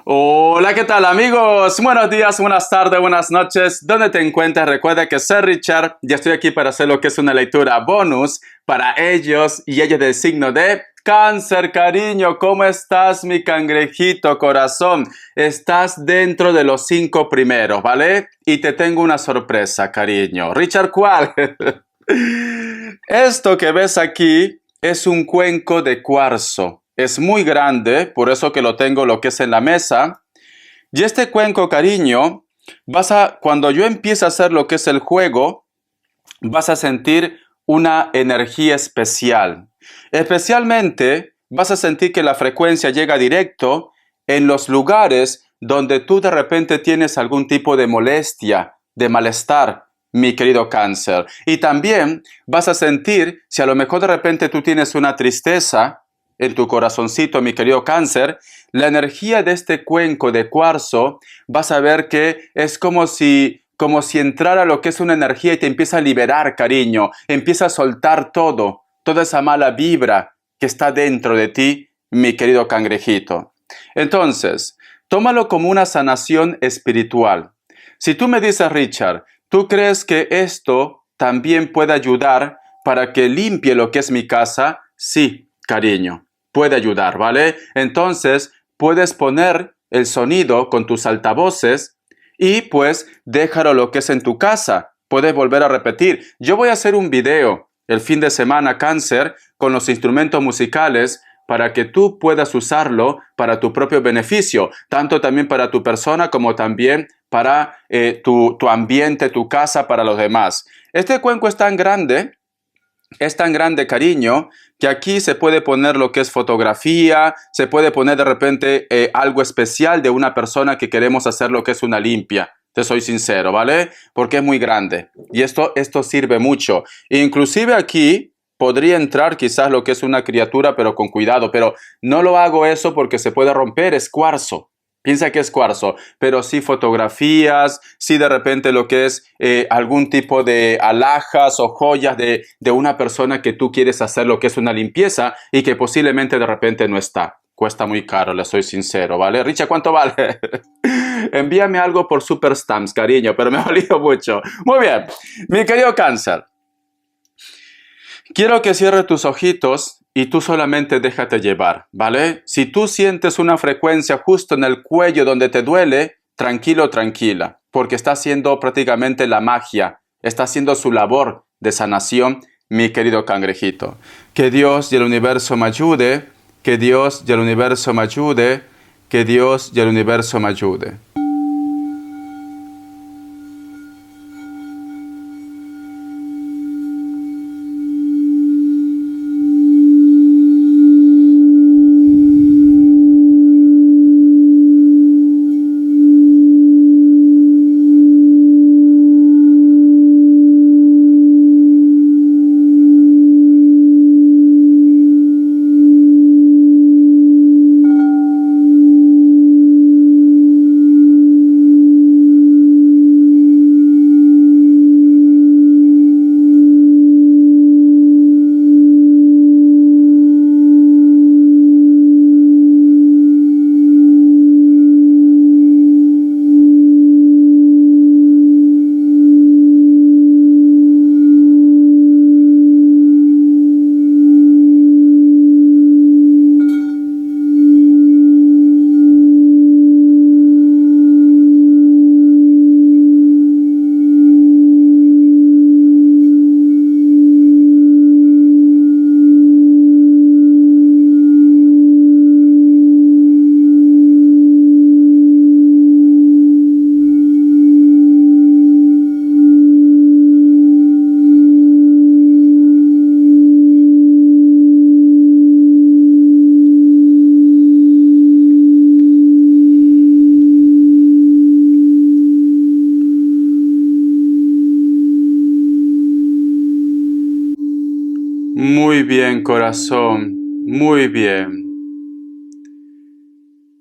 Hola, ¿qué tal amigos? Buenos días, buenas tardes, buenas noches. ¿Dónde te encuentras? Recuerda que soy Richard y estoy aquí para hacer lo que es una lectura bonus para ellos y ellos del signo de Cáncer, cariño. ¿Cómo estás, mi cangrejito corazón? Estás dentro de los 5 primeros, ¿vale? Y te tengo una sorpresa, cariño. Richard, ¿cuál? Esto que ves aquí es un cuenco de cuarzo. Es muy grande, por eso que lo tengo lo que es en la mesa. Y este cuenco, cariño, cuando yo empiece a hacer lo que es el juego, vas a sentir una energía especial. Especialmente vas a sentir que la frecuencia llega directo en los lugares donde tú de repente tienes algún tipo de molestia, de malestar, mi querido Cáncer. Y también vas a sentir, si a lo mejor de repente tú tienes una tristeza en tu corazoncito, mi querido Cáncer, la energía de este cuenco de cuarzo, vas a ver que es como si entrara lo que es una energía y te empieza a liberar, cariño, empieza a soltar toda esa mala vibra que está dentro de ti, mi querido cangrejito. Entonces, tómalo como una sanación espiritual. Si tú me dices, Richard, ¿tú crees que esto también puede ayudar para que limpie lo que es mi casa? Sí, cariño, puede ayudar, ¿vale? Entonces, puedes poner el sonido con tus altavoces y pues déjalo lo que es en tu casa. Puedes volver a repetir. Yo voy a hacer un video el fin de semana, Cáncer, con los instrumentos musicales para que tú puedas usarlo para tu propio beneficio, tanto también para tu persona como también para tu ambiente, tu casa, para los demás. Este cuenco es tan grande, cariño, que aquí se puede poner lo que es fotografía, se puede poner de repente algo especial de una persona que queremos hacer lo que es una limpia. Te soy sincero, ¿vale? Porque es muy grande. Y esto sirve mucho. Inclusive aquí podría entrar quizás lo que es una criatura, pero con cuidado. Pero no lo hago eso porque se puede romper, es cuarzo. Piensa que es cuarzo, pero sí fotografías, sí de repente lo que es algún tipo de alhajas o joyas de una persona que tú quieres hacer lo que es una limpieza y que posiblemente de repente no está. Cuesta muy caro, le soy sincero, ¿vale? Richa, ¿cuánto vale? Envíame algo por Super Stamps, cariño, pero me ha valido mucho. Muy bien, mi querido Cáncer. Quiero que cierres tus ojitos y tú solamente déjate llevar, ¿vale? Si tú sientes una frecuencia justo en el cuello donde te duele, tranquilo, tranquila, porque está haciendo prácticamente la magia, está haciendo su labor de sanación, mi querido cangrejito. Que Dios y el universo me ayude, que Dios y el universo me ayude, que Dios y el universo me ayude. Muy bien, corazón, muy bien.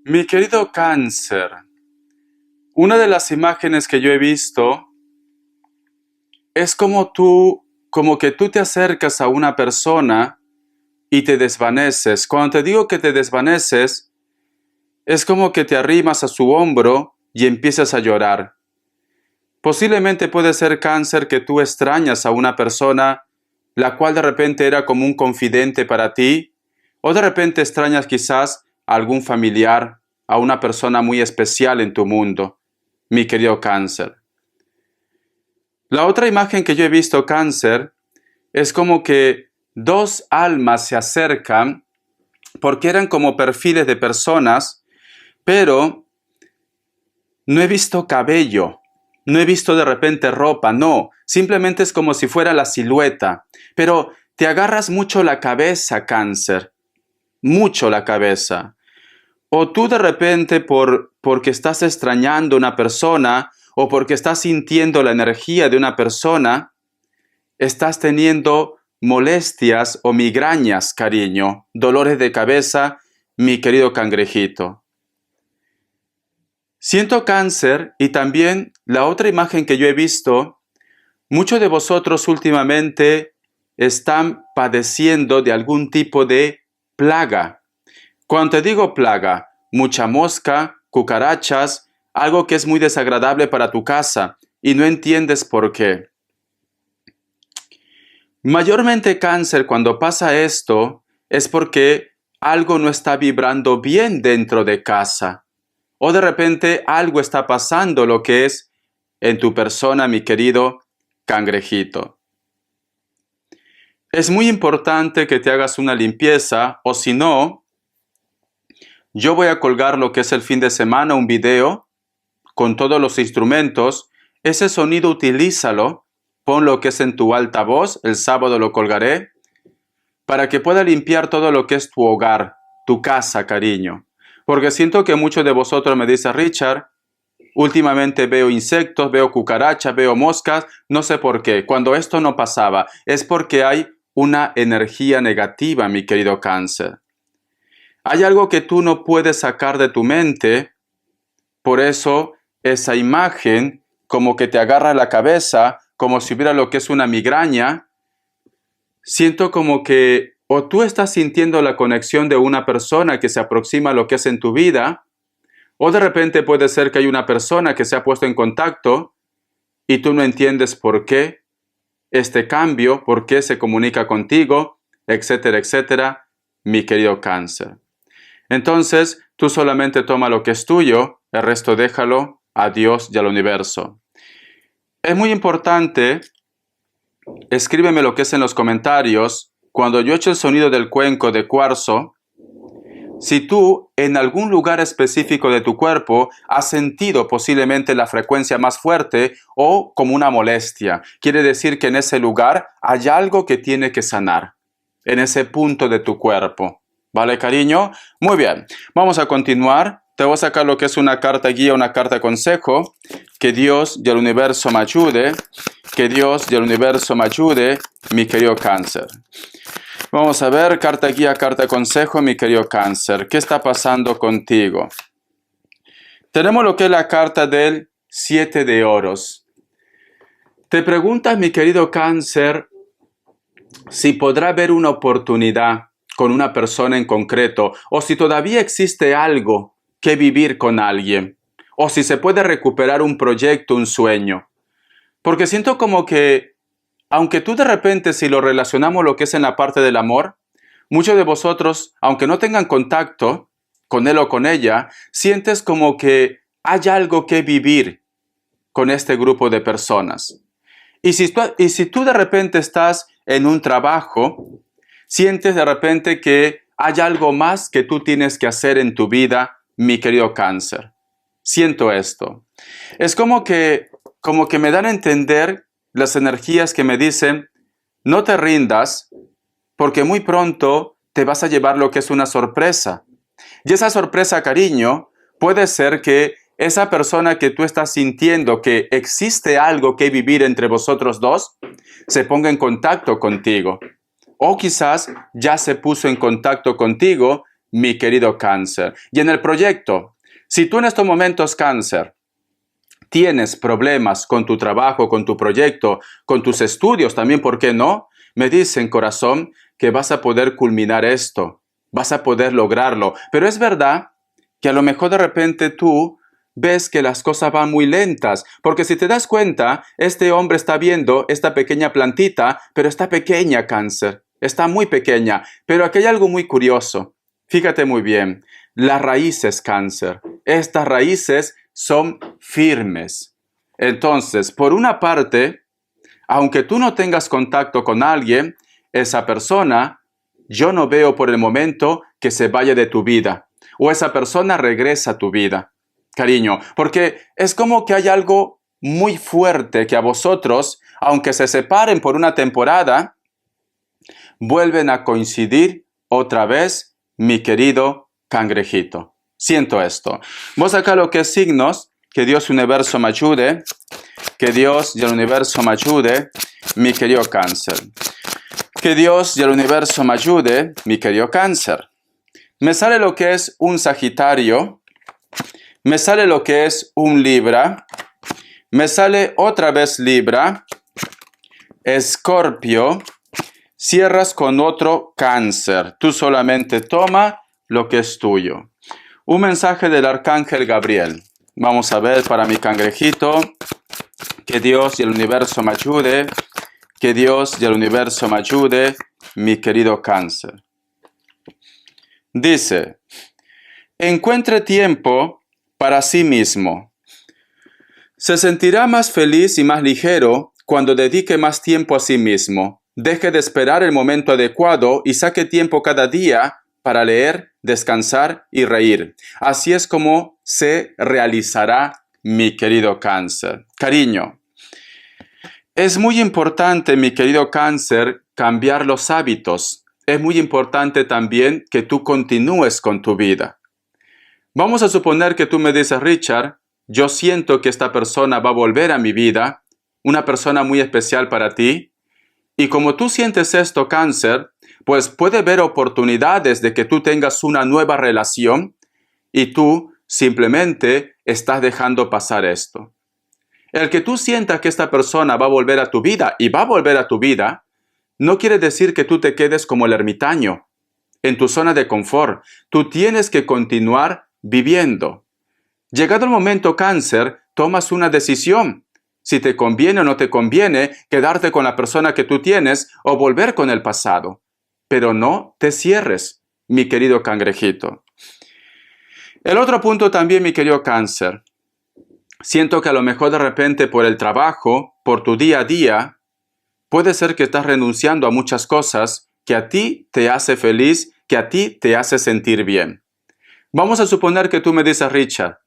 Mi querido Cáncer, una de las imágenes que yo he visto es como que tú te acercas a una persona y te desvaneces. Cuando te digo que te desvaneces, Es como que te arrimas a su hombro y empiezas a llorar. Posiblemente puede ser cáncer que tú extrañas a una persona la cual de repente era como un confidente para ti, o de repente extrañas quizás a algún familiar, a una persona muy especial en tu mundo, mi querido cáncer. La otra imagen que yo he visto, cáncer, es como que dos almas se acercan porque eran como perfiles de personas, pero no he visto cabello, no he visto de repente ropa, no, simplemente es como si fuera la silueta, pero te agarras mucho la cabeza, cáncer, mucho la cabeza. O tú de repente porque estás extrañando a una persona o porque estás sintiendo la energía de una persona, estás teniendo molestias o migrañas, cariño, dolores de cabeza, mi querido cangrejito. Siento cáncer y también la otra imagen que yo he visto, muchos de vosotros últimamente están padeciendo de algún tipo de plaga. Cuando te digo plaga, mucha mosca, cucarachas, algo que es muy desagradable para tu casa y no entiendes por qué. Mayormente cáncer, cuando pasa esto, es porque algo no está vibrando bien dentro de casa. O de repente algo está pasando lo que es en tu persona, mi querido cangrejito. Es muy importante que te hagas una limpieza, o si no, yo voy a colgar lo que es el fin de semana, un video con todos los instrumentos. Ese sonido utilízalo, pon lo que es en tu altavoz, el sábado lo colgaré, para que pueda limpiar todo lo que es tu hogar, tu casa, cariño. Porque siento que muchos de vosotros me dicen, Richard, últimamente veo insectos, veo cucarachas, veo moscas, no sé por qué. Cuando esto no pasaba, es porque hay una energía negativa, mi querido cáncer. Hay algo que tú no puedes sacar de tu mente, por eso esa imagen como que te agarra la cabeza, como si hubiera lo que es una migraña. Siento como que o tú estás sintiendo la conexión de una persona que se aproxima a lo que es en tu vida, o de repente puede ser que hay una persona que se ha puesto en contacto y tú no entiendes por qué este cambio, por qué se comunica contigo, etcétera, etcétera, mi querido cáncer. Entonces, tú solamente toma lo que es tuyo, el resto déjalo a Dios y al universo. Es muy importante, escríbeme lo que es en los comentarios, cuando yo echo el sonido del cuenco de cuarzo, si tú en algún lugar específico de tu cuerpo has sentido posiblemente la frecuencia más fuerte o como una molestia. Quiere decir que en ese lugar hay algo que tiene que sanar, en ese punto de tu cuerpo. ¿Vale, cariño? Muy bien, vamos a continuar. Te voy a sacar lo que es una carta guía, una carta consejo. Que Dios y el universo me ayude. Que Dios y el universo me ayude, mi querido cáncer. Vamos a ver, carta guía, carta consejo, mi querido cáncer. ¿Qué está pasando contigo? Tenemos lo que es la carta del 7 de oros. Te preguntas, mi querido cáncer, si podrá haber una oportunidad con una persona en concreto, o si todavía existe algo que vivir con alguien, o si se puede recuperar un proyecto, un sueño. Porque siento como que, aunque tú de repente, si lo relacionamos lo que es en la parte del amor, muchos de vosotros, aunque no tengan contacto con él o con ella, sientes como que hay algo que vivir con este grupo de personas. Y si tú de repente estás en un trabajo, sientes de repente que hay algo más que tú tienes que hacer en tu vida, mi querido cáncer. Siento esto. Es como que me dan a entender las energías que me dicen, no te rindas, porque muy pronto te vas a llevar lo que es una sorpresa. Y esa sorpresa, cariño, puede ser que esa persona que tú estás sintiendo que existe algo que vivir entre vosotros dos, se ponga en contacto contigo. O quizás ya se puso en contacto contigo, mi querido cáncer. Y en el proyecto, si tú en estos momentos, cáncer, tienes problemas con tu trabajo, con tu proyecto, con tus estudios también, ¿por qué no? Me dicen, corazón, que vas a poder culminar esto, vas a poder lograrlo. Pero es verdad que a lo mejor de repente tú ves que las cosas van muy lentas, porque si te das cuenta, este hombre está viendo esta pequeña plantita, pero está pequeña, Cáncer, está muy pequeña, pero aquí hay algo muy curioso. Fíjate muy bien, las raíces, Cáncer, estas raíces son firmes. Entonces, por una parte, aunque tú no tengas contacto con alguien, esa persona, yo no veo por el momento que se vaya de tu vida, o esa persona regresa a tu vida. Cariño, porque es como que hay algo muy fuerte que a vosotros, aunque se separen por una temporada, vuelven a coincidir otra vez, mi querido cangrejito. Siento esto. Vos acá lo que es signos, que Dios universo me ayude, que Dios y el universo me ayude, mi querido Cáncer. Que Dios y el universo me ayude, mi querido Cáncer. Me sale lo que es un Sagitario, me sale lo que es un Libra, me sale otra vez Libra, Escorpio, cierras con otro Cáncer. Tú solamente toma lo que es tuyo. Un mensaje del Arcángel Gabriel. Vamos a ver para mi cangrejito. Que Dios y el universo me ayude. Que Dios y el universo me ayude, mi querido Cáncer. Dice, encuentre tiempo para sí mismo. Se sentirá más feliz y más ligero cuando dedique más tiempo a sí mismo. Deje de esperar el momento adecuado y saque tiempo cada día para leer, descansar y reír. Así es como se realizará, mi querido Cáncer. Cariño, es muy importante, mi querido Cáncer, cambiar los hábitos. Es muy importante también que tú continúes con tu vida. Vamos a suponer que tú me dices, Richard, yo siento que esta persona va a volver a mi vida, una persona muy especial para ti. Y como tú sientes esto, Cáncer, pues puede haber oportunidades de que tú tengas una nueva relación y tú simplemente estás dejando pasar esto. El que tú sientas que esta persona va a volver a tu vida y va a volver a tu vida, no quiere decir que tú te quedes como el ermitaño, en tu zona de confort. Tú tienes que continuar viviendo. Llegado el momento, Cáncer, tomas una decisión. Si te conviene o no te conviene quedarte con la persona que tú tienes o volver con el pasado. Pero no te cierres, mi querido cangrejito. El otro punto también, mi querido Cáncer. Siento que a lo mejor de repente por el trabajo, por tu día a día, puede ser que estás renunciando a muchas cosas que a ti te hace feliz, que a ti te hace sentir bien. Vamos a suponer que tú me dices, Richard,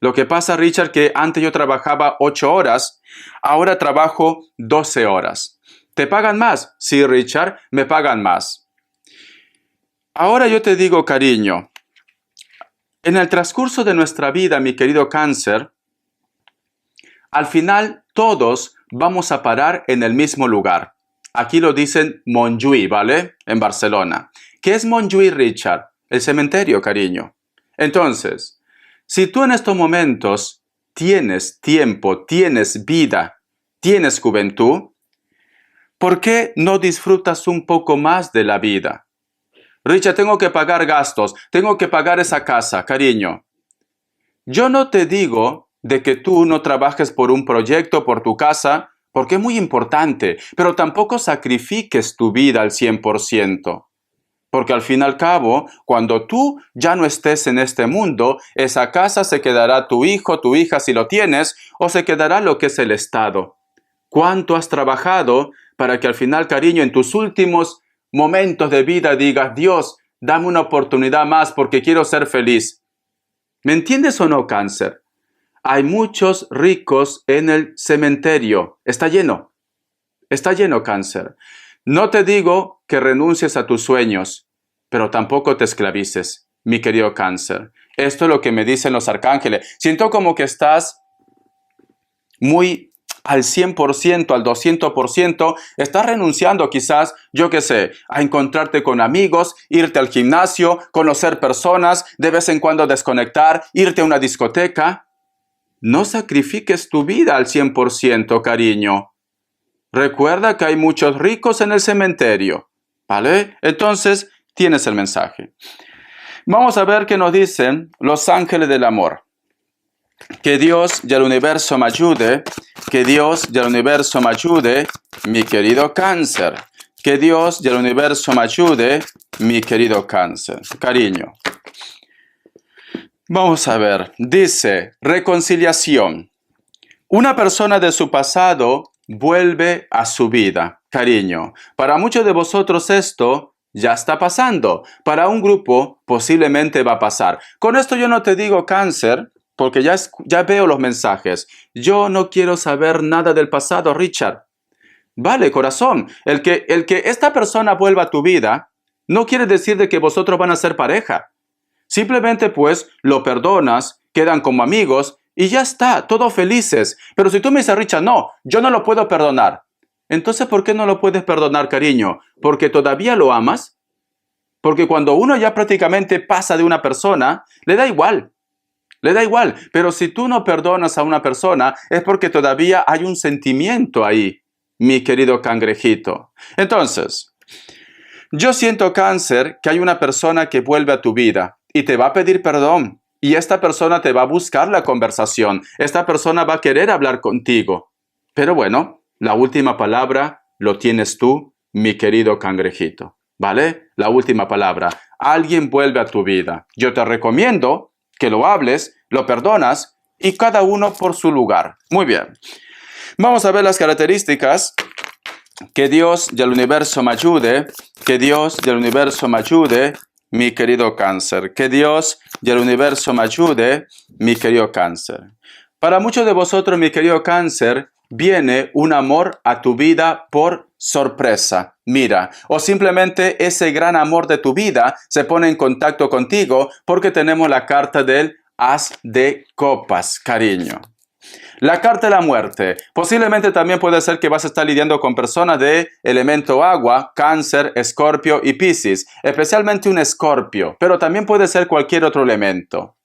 lo que pasa, Richard, que antes yo trabajaba 8 horas, ahora trabajo 12 horas. ¿Te pagan más? Sí, Richard, me pagan más. Ahora yo te digo, cariño, en el transcurso de nuestra vida, mi querido Cáncer, al final todos vamos a parar en el mismo lugar. Aquí lo dicen Montjuïc, ¿vale? En Barcelona. ¿Qué es Montjuïc, Richard? El cementerio, cariño. Entonces, si tú en estos momentos tienes tiempo, tienes vida, tienes juventud, ¿por qué no disfrutas un poco más de la vida? Richard, tengo que pagar gastos, tengo que pagar esa casa, cariño. Yo no te digo de que tú no trabajes por un proyecto, por tu casa, porque es muy importante, pero tampoco sacrifiques tu vida al 100%. Porque al fin y al cabo, cuando tú ya no estés en este mundo, esa casa se quedará tu hijo, tu hija si lo tienes, o se quedará lo que es el Estado. ¿Cuánto has trabajado para que al final, cariño, en tus últimos momentos de vida digas, Dios, dame una oportunidad más porque quiero ser feliz? ¿Me entiendes o no, Cáncer? Hay muchos ricos en el cementerio. Está lleno, Cáncer. No te digo que renuncies a tus sueños, pero tampoco te esclavices, mi querido Cáncer. Esto es lo que me dicen los arcángeles. Siento como que estás muy al 100%, al 200%, estás renunciando quizás, yo qué sé, a encontrarte con amigos, irte al gimnasio, conocer personas, de vez en cuando desconectar, irte a una discoteca. No sacrifiques tu vida al 100%, cariño. Recuerda que hay muchos ricos en el cementerio, ¿vale? Entonces, tienes el mensaje. Vamos a ver qué nos dicen los ángeles del amor. Que Dios y el universo me ayude, que Dios y el universo me ayude, mi querido Cáncer. Que Dios y el universo me ayude, mi querido Cáncer. Cariño. Vamos a ver, dice, reconciliación. Una persona de su pasado vuelve a su vida. Cariño, para muchos de vosotros esto ya está pasando. Para un grupo posiblemente va a pasar. Con esto yo no te digo Cáncer, porque ya veo los mensajes. Yo no quiero saber nada del pasado, Richard. Vale, corazón, el que esta persona vuelva a tu vida no quiere decir de que vosotros van a ser pareja. Simplemente pues lo perdonas, quedan como amigos y ya está, todos felices. Pero si tú me dices, Richard, no, yo no lo puedo perdonar. Entonces, ¿por qué no lo puedes perdonar, cariño? ¿Porque todavía lo amas? Porque cuando uno ya prácticamente pasa de una persona, le da igual. Le da igual. Pero si tú no perdonas a una persona, es porque todavía hay un sentimiento ahí, mi querido cangrejito. Entonces, yo siento, Cáncer, que hay una persona que vuelve a tu vida y te va a pedir perdón. Y esta persona te va a buscar la conversación. Esta persona va a querer hablar contigo. Pero bueno, la última palabra lo tienes tú, mi querido cangrejito. ¿Vale? La última palabra. Alguien vuelve a tu vida. Yo te recomiendo que lo hables, lo perdonas y cada uno por su lugar. Muy bien. Vamos a ver las características. Que Dios y el universo me ayude. Que Dios y el universo me ayude, mi querido Cáncer. Que Dios y el universo me ayude, mi querido Cáncer. Para muchos de vosotros, mi querido Cáncer, viene un amor a tu vida por sorpresa. Mira, o simplemente ese gran amor de tu vida se pone en contacto contigo porque tenemos la carta del As de Copas, cariño. La carta de la muerte. Posiblemente también puede ser que vas a estar lidiando con personas de elemento agua, Cáncer, Escorpio y Piscis, especialmente un Escorpio, pero también puede ser cualquier otro elemento.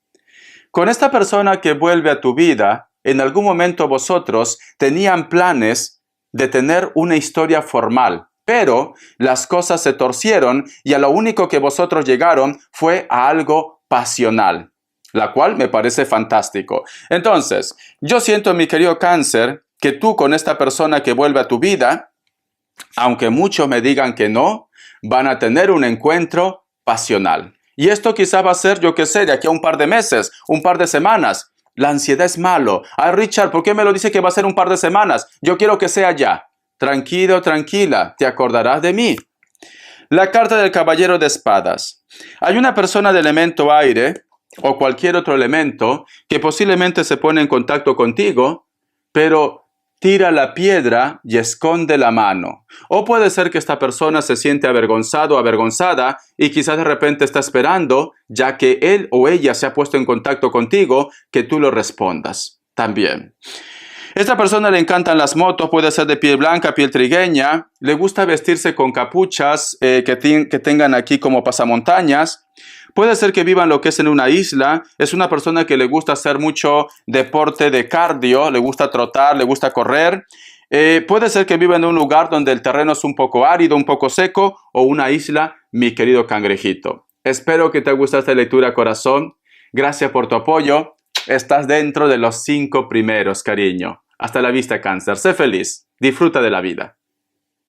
Con esta persona que vuelve a tu vida, en algún momento vosotros tenían planes de tener una historia formal, pero las cosas se torcieron y a lo único que vosotros llegaron fue a algo pasional, la cual me parece fantástico. Entonces, yo siento, mi querido Cáncer, que tú con esta persona que vuelve a tu vida, aunque muchos me digan que no, van a tener un encuentro pasional. Y esto quizá va a ser, yo qué sé, de aquí a un par de meses, un par de semanas. La ansiedad es malo. Ay, Richard, ¿por qué me lo dice que va a ser un par de semanas? Yo quiero que sea ya. Tranquilo, tranquila, te acordarás de mí. La carta del caballero de espadas. Hay una persona de elemento aire o cualquier otro elemento que posiblemente se pone en contacto contigo, pero tira la piedra y esconde la mano. O puede ser que esta persona se siente avergonzado o avergonzada y quizás de repente está esperando, ya que él o ella se ha puesto en contacto contigo, que tú lo respondas también. Esta persona le encantan las motos, puede ser de piel blanca, piel trigueña, le gusta vestirse con capuchas que tengan aquí como pasamontañas. Puede ser que viva en lo que es en una isla. Es una persona que le gusta hacer mucho deporte de cardio, le gusta trotar, le gusta correr. Puede ser que viva en un lugar donde el terreno es un poco árido, un poco seco, o una isla, mi querido cangrejito. Espero que te guste esta lectura, corazón. Gracias por tu apoyo. Estás dentro de los 5 primeros, cariño. Hasta la vista, Cáncer. Sé feliz. Disfruta de la vida.